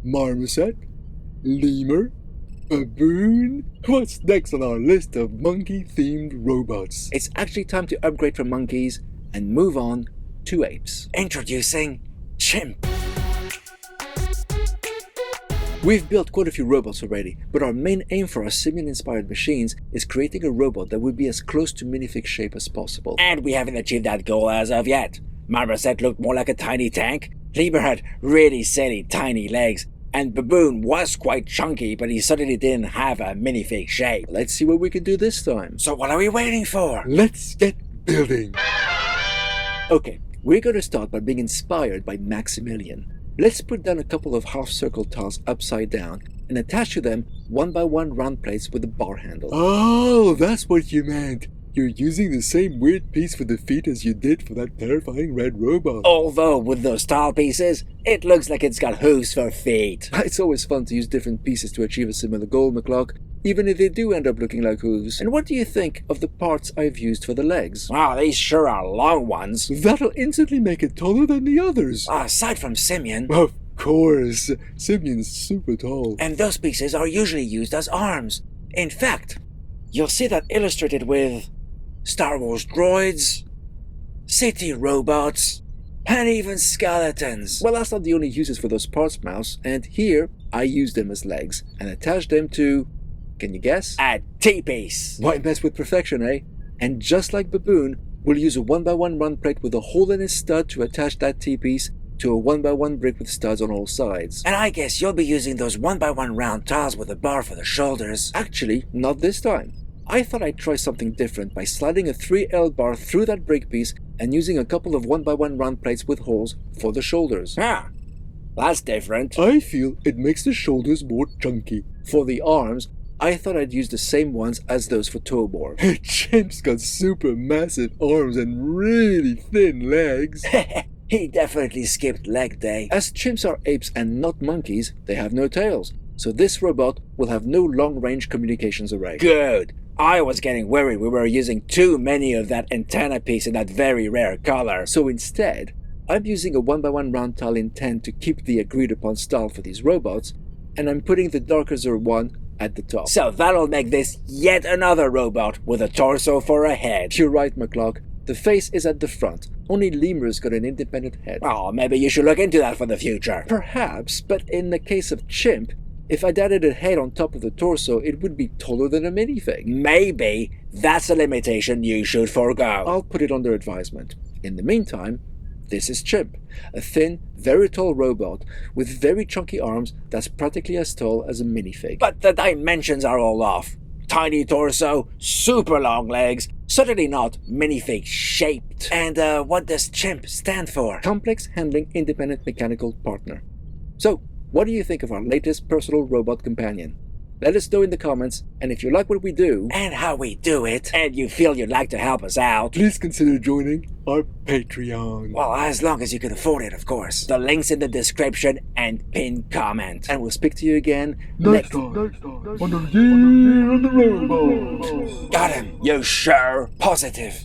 marmoset, lemur, baboon. What's next on our list of monkey-themed robots? It's actually time to upgrade from monkeys and move on to apes. Introducing C.H.I.M.P. We've built quite a few robots already, but our main aim for our simian-inspired machines is creating a robot that would be as close to minifig shape as possible. And we haven't achieved that goal as of yet. Marmoset looked more like a tiny tank, Lemur had really silly tiny legs, and Baboon was quite chunky, but he certainly didn't have a minifig shape. Let's see what we can do this time. So what are we waiting for? Let's get building. Okay, we're going to start by being inspired by Maximilian. Let's put down a couple of half-circle tiles upside down and attach to them 1x1 round plates with a bar handle. Oh, that's what you meant. You're using the same weird piece for the feet as you did for that terrifying red robot. Although with those tile pieces, it looks like it's got hooves for feet. It's always fun to use different pieces to achieve a similar goal, McCluck, even if they do end up looking like hooves. And what do you think of the parts I've used for the legs? Wow, these sure are long ones. That'll instantly make it taller than the others. Aside from Simeon. Of course, Simeon's super tall. And those pieces are usually used as arms. In fact, you'll see that illustrated with Star Wars droids, city robots, and even skeletons. Well, that's not the only uses for those parts, Mouse, and here I used them as legs and attached them to, can you guess? A T-piece. Why mess with perfection, eh? And just like Baboon, we'll use a 1x1 run plate with a hole in its stud to attach that T-piece to a 1x1 brick with studs on all sides. And I guess you'll be using those 1x1 round tiles with a bar for the shoulders. Actually, not this time. I thought I'd try something different by sliding a 3L bar through that brick piece and using a couple of 1x1 round plates with holes for the shoulders. Huh. That's different. I feel it makes the shoulders more chunky. For the arms, I thought I'd use the same ones as those for Tobor. C.H.I.M.P's got super massive arms and really thin legs. He definitely skipped leg day. As chimps are apes and not monkeys, they have no tails. So this robot will have no long-range communications array. Good. I was getting worried we were using too many of that antenna piece in that very rare color. So instead, I'm using a 1x1 round tile in 10 to keep the agreed upon style for these robots, and I'm putting the darker Zer one at the top. So that'll make this yet another robot with a torso for a head. You're right, McCluck. The face is at the front. Only Lemur's got an independent head. Oh, maybe you should look into that for the future. Perhaps, but in the case of C.H.I.M.P, if I'd added a head on top of the torso, it would be taller than a minifig. Maybe that's a limitation you should forego. I'll put it under advisement. In the meantime, this is C.H.I.M.P, a thin, very tall robot with very chunky arms that's practically as tall as a minifig. But the dimensions are all off. Tiny torso, super long legs, certainly not minifig shaped. And what does C.H.I.M.P stand for? Complex Handling Independent Mechanical Partner. So, what do you think of our latest personal robot companion? Let us know in the comments, and if you like what we do, and how we do it, and you feel you'd like to help us out, please consider joining our Patreon. Well, as long as you can afford it, of course. The link's in the description and pinned comment. And we'll speak to you again next time on the Year of the Robot. Got him. You sure? Positive.